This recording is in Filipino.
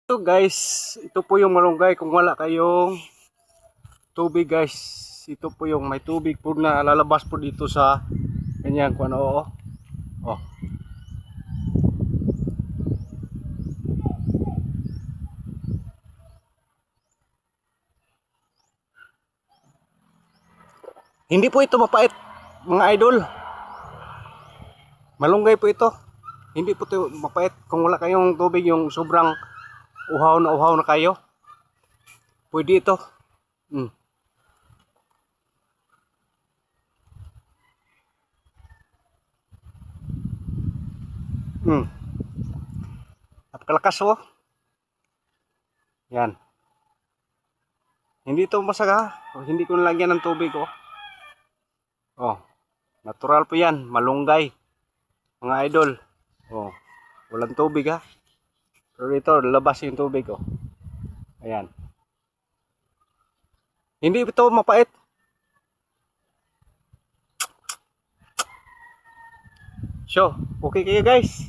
Ito guys, ito po yung malunggay kung wala kayong tubig guys. Ito po yung may tubig po na lalabas po dito sa ganyan kung ano. Oh. Hindi po ito mapait mga idol. Malunggay po ito. Hindi po ito mapait kung wala kayong tubig yung sobrang uhaw na kayo. Pwede ito. Hmm. Hmm. Napakalakas oh. Yan. Hindi ito masaga. Hindi ko nalagyan ng tubig oh. Oh. Natural po yan. Malunggay. Mga idol. Oh. Walang tubig ha. Pero ito, labas yung tubig oh. Ayan. Hindi ito mapait. So, okay kayo guys.